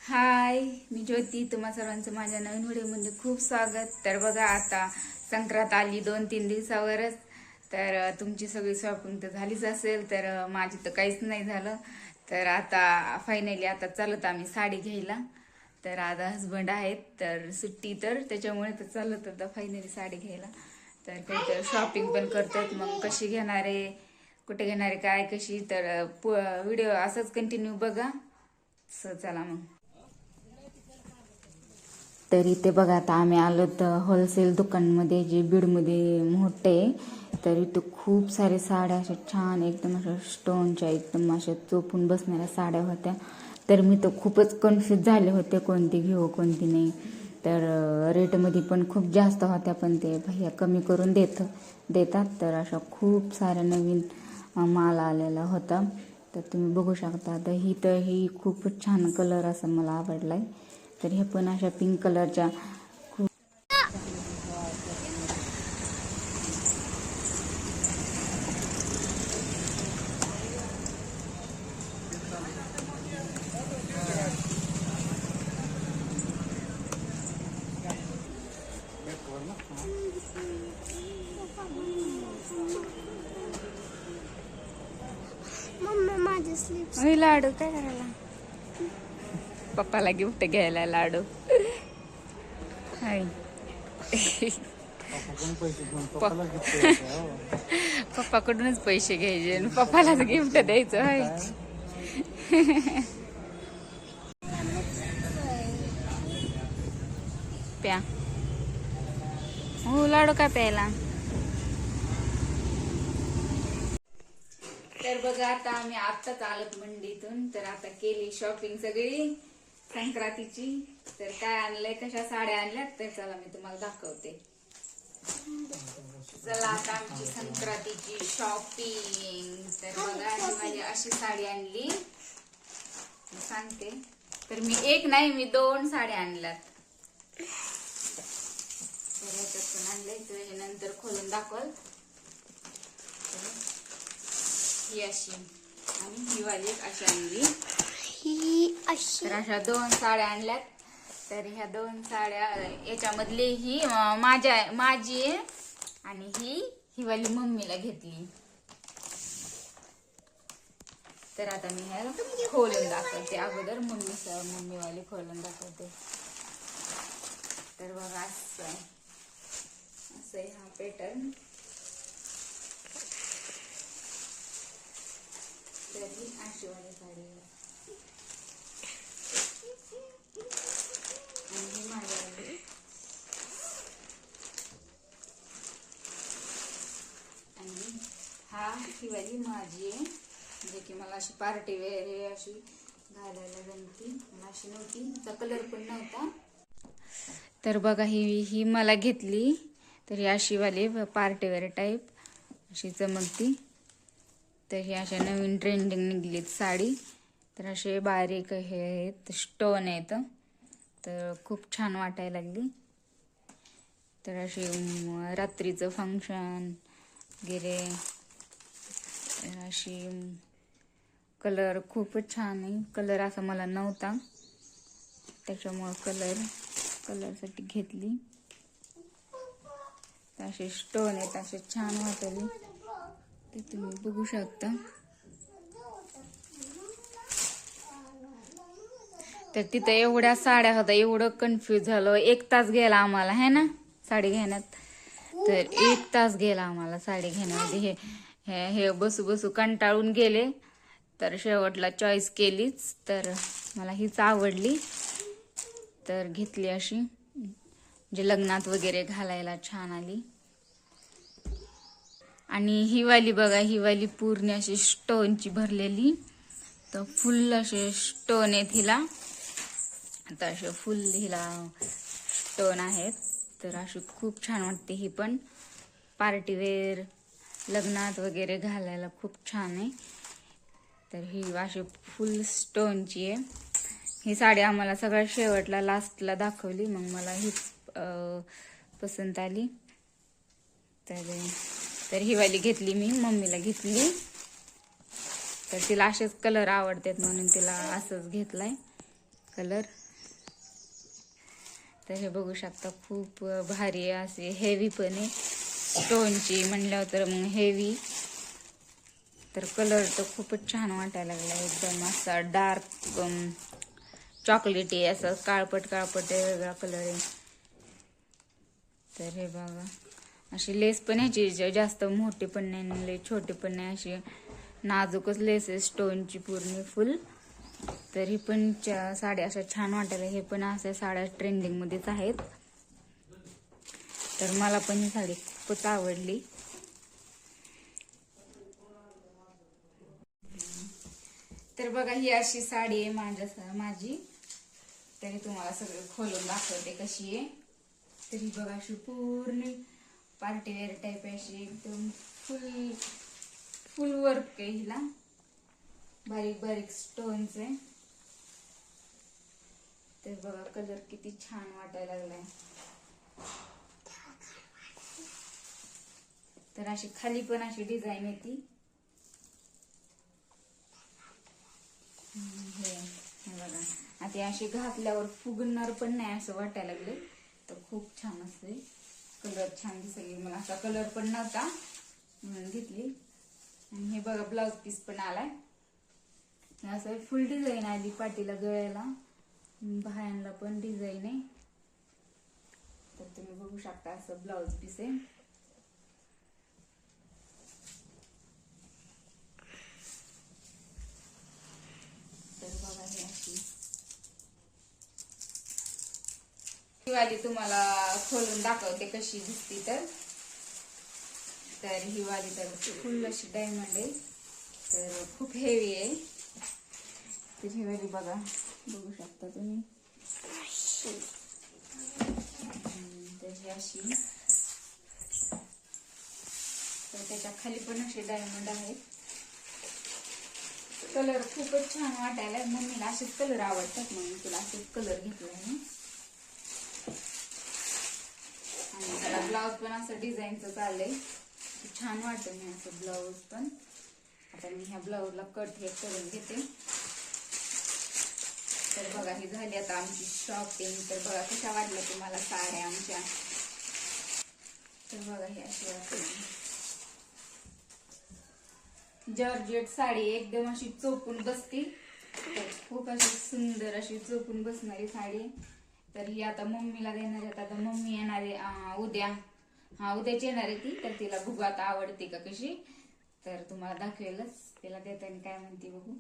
हाय, मी ज्योती. तुम्हा सर्वांचं माझ्या नवीन व्हिडिओमध्ये खूप स्वागत. तर बघा, आता संक्रांत आली 2-3 दिवसावरच. तर तुमची सगळी शॉपिंग तर झालीच असेल, तर माझी तर काहीच नाही झालं. तर आता फायनली आता चालत आम्ही साडी घ्यायला. तर आता हसबंड आहेत तर सुट्टी, तर त्याच्यामुळे तर चालत आता फायनली साडी घ्यायला. तर काहीतरी शॉपिंग पण करतात. मग कशी घेणार आहे, कुठे घेणार आहे, काय कशी, तर व्हिडिओ असंच कंटिन्यू बघा. चला मग. तर इथे बघा, आता आम्ही आलो तर होलसेल दुकानमध्ये, जे बीडमध्ये मोठे आहे. तर इथं खूप सारे साड्या अशा छान एकदम अशा स्टोनच्या एकदम अशा चोपून बसणाऱ्या साड्या होत्या. तर मी तर खूपच कन्फ्यूज झाले होते, कोणती घेऊ कोणती नाही. तर रेटमध्ये पण खूप जास्त होत्या, पण ते भैया कमी करून देतात. तर अशा खूप साऱ्या नवीन माल आलेला होता. तर तुम्ही बघू शकता. तर ही खूपच छान कलर असा मला आवडलाय. तर हे पण अशा पिंक कलरच्या खूप. लाडू काय करायला, पप्पाला गिफ्ट घ्यायला लाडू. हाय. पप्पाकडूनच पैसे घ्यायचे आणि पप्पालाच गिफ्ट द्यायचं. हाय. प्या. हो, लाडू का प्यायला. तर बघा, आता आम्ही आत्ताच आलोत मंडीतून. तर आता केली शॉपिंग सगळी संक्रांतीची. तर काय आणलंय, कशा साड्या आणल्यात, तर चला मी तुम्हाला दाखवते. चला, आता आमची संक्रांतीची शॉपिंग. तर बघा, ही माझी अशी साडी आणली, मी सांगते. तर मी एक नाही, मी 2 साड्या आणल्यात. तर ह्याच्यात पण आणलंय, तर हे नंतर खोलून दाखवल. ही अशी आणि ही वाली अशी आणली. तर अशा 2 साड्या आणल्यात. तर ह्या 2 साड्या, याच्यामधली ही माझी आहे आणि ही वाली मम्मीला घेतली. तर आता मी ह्या खोलून दाखवते. अगोदर मम्मीवाली खोलून दाखवते. तर बघा, असं हा पॅटर्न. तर ही अशी वाली साडी आणि ही माझ्यावाली. आणि ही वाली माझी आहे, जे की मला अशी पार्टी वेअर आहे, अशी घालायला जमती. मला अशी नव्हती, तिचा कलर पण नव्हता. तर बघा, ही मला घेतली. तर ही अशी वाली पार्टी वेअर टाईप अशी चमकती. तर ही अशा नवीन ट्रेंडिंग निघलीत साडी. तर असे बारीक हे आहेत, स्टोन आहेत. तर खूप छान वाटायला लागली. तर अशी रात्रीचं फंक्शन वगैरे, अशी कलर खूपच छान आहे. कलर असा मला नव्हता, त्याच्यामुळं कलरसाठी घेतली. असे स्टोन आहेत, असे छान वाटले. ते तुम्ही बघू शकता. तर तिथं एवढ्या साड्या होत्या, एवढं कन्फ्यूज झालं. 1 तास गेला आम्हाला, है ना, साडी घेण्यात. तर 1 तास गेला आम्हाला साडी घेण्यामध्ये. हे बसू बसू कंटाळून गेले. तर शेवटला चॉईस केलीच. तर मला हीच आवडली, तर घेतली अशी, जे लग्नात वगैरे घालायला छान आली. आणि ही वाली बघा, ही वाली पूर्ण अशी स्टोनची भरलेली. तर फुल असे स्टोन आहेत हिला. आता असे फुल हिला स्टोन आहेत. तर अशी खूप छान वाटते. ही पण पार्टी वेअर, लग्नात वगैरे घालायला खूप छान आहे. तर ही अशी फुल स्टोनची आहे. ही साडी आम्हाला सगळ्यात शेवटला लास्टला दाखवली, मग मला हीच पसंत आली. तर ही वाली घेतली, मी मम्मीला घेतली. तर तिला असेच कलर आवडतात म्हणून तिला असंच घेतलाय कलर. तर हे बघू शकता खूप भारी असे हेवी पण आहे स्टोनची म्हणल्यावर, तर मग हेवी. तर कलर तर खूपच छान वाटायला लागला, एकदम असा डार्क चॉकलेटी असं काळपट काळपट वेगळा कलर आहे. तर हे बघा अशी लेस पण ह्याची जास्त मोठी पण नाही लय छोटी पण नाही, अशी नाजूकच लेस आहे स्टोनची पूर्ण फुल. तर ही पण साड्या अशा छान वाटायला. हे पण अशा साड्या ट्रेंडिंग मध्येच आहेत. तर मला पण ही साडी खूपच आवडली. तर बघा ही अशी साडी आहे माझी. तरी तुम्हाला सगळं खोलून दाखवते कशी आहे. तर ही बघा अशी पूर्ण पार्टीवेअर टाईप अशी एकदम फुल वर्क आहे हिला, बारीक बारीक स्टोन्स आहे. तर बघा कलर किती छान वाटायला लागलाय. तर अशी खाली पण अशी डिझाईन येते. हे बघा आता अशी घातल्यावर फुगणार पण नाही असं वाटायला लागले. तर खूप छान असते, कलर छान दिसली. मला असा कलर पण नव्हता म्हणून घेतली. आणि हे बघा ब्लाउज पीस पण आलाय. असं फुल डिझाईन आली पाटीला, गळ्याला, बाह्यांना पण डिझाईन आहे. तर तुम्ही बघू शकता असं ब्लाउज पीस आहे. तर बघा हे अशी ही वाली तुम्हाला खोलून दाखवते कशी दिसती. तर ही वाली तर फुल अशी डायमंड आहे, तर खूप हेवी आहे. तर ही वाली बघा, बघू शकता तुम्ही. तर ही अशी, तर त्याच्या खाली पण असे डायमंड आहेत. कलर खूपच छान वाटायला. मम्मीला असेच कलर आवडतात म्हणून तुला असेच कलर घेतलाय मी. आणि त्याला ब्लाउज पण असं डिझाईनचं चाललंय, छान वाटत मी असं ब्लाउज पण. आता मी ह्या ब्लाउजला कट हे करून घेते. तर बघा ही झाली आता आमची शॉपिंग. तर बघा कशा वाटल्या तुम्हाला साड्या आमच्या. तर बघा ही अशी वाटते जॉर्जेट साडी, एकदम अशी चोपून बसती. तर खूप अशी सुंदर अशी चोपून बसणारी साडी. तर ही आता मम्मीला देणार आहेत. आता मम्मी येणार आहे उद्या. उद्याच येणार आहे ती. तर तिला बघू आता आवडते का कशी. तर तुम्हाला दाखवेलच तिला देताना काय म्हणते बघू.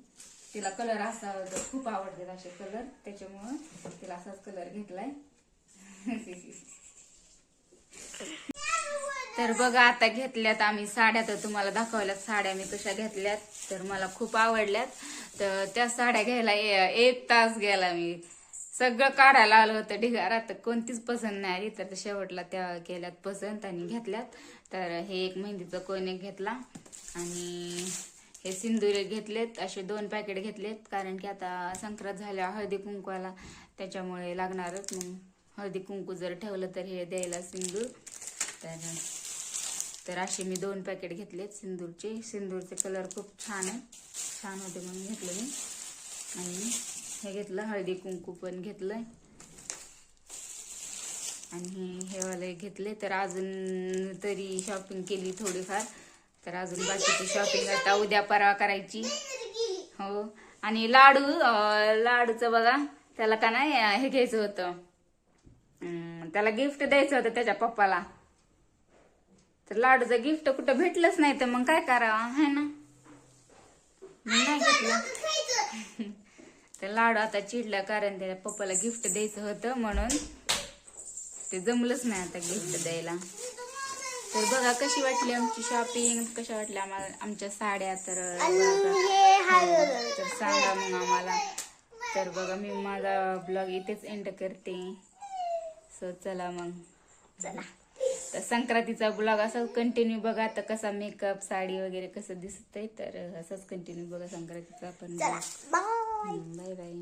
तिला कलर असा खूप आवडतात असे कलर, त्याच्यामुळं तिला असाच कलर घेतलाय. तर बघा आता घेतल्यात आम्ही साड्या. तर तुम्हाला दाखवल्यात साड्या मी कशा घेतल्यात. तर मला खूप आवडल्यात. तर त्या साड्या घ्यायला 1 तास गेला. मी सगळं काढायला आलं होतं ढिगारा, तर कोणतीच पसंत नाही आली. तर शेवटला त्या केल्यात पसंत आणि घेतल्यात. तर हे एक मेहंदीचं कोण एक घेतला आणि हे सिंदूर घेतलेत. असे 2 पॅकेट घेतलेत, कारण की आता संक्रांत झाल्या हळदी कुंकवाला, त्याच्यामुळे लागणारच. मग हळदी कुंकू जर ठेवलं तर हे द्यायला सिंदूर. तर असे मी 2 पॅकेट घेतलेत सिंदूरचे. सिंदूरचे कलर खूप छान आहे, छान होते म्हणून घेतलं मी. आणि हे घेतलं हळदी कुंकू पण घेतलंय आणि हे वाले घेतले. तर अजून तरी शॉपिंग केली थोडीफार. तर अजून बाकीची शॉपिंग आता उद्या परवा करायची. हो. आणि लाडूचं बघा, त्याला का नाही हे घ्यायचं होतं, त्याला गिफ्ट द्यायचं होतं त्याच्या पप्पाला. तर लाडूचं गिफ्ट कुठं भेटलंच नाही, तर मग काय करावं है ना, नाही घेतलं. तर लाडू आता चिडला, कारण त्याच्या पप्पाला गिफ्ट द्यायचं होतं म्हणून ते जमलंच नाही आता गिफ्ट द्यायला. तर बघा कशी वाटली आमची शॉपिंग, कशा वाटल्या आम्हाला आमच्या साड्या. तर सांगा मग आम्हाला. तर बघा मी माझा ब्लॉग इथेच एंड करते. सो चला मग, चला. तर संक्रांतीचा ब्लॉग असाच कंटिन्यू बघा. आता कसा मेकअप, साडी वगैरे कसं दिसतंय, तर असंच कंटिन्यू बघा संक्रांतीचा पण. Bye bye.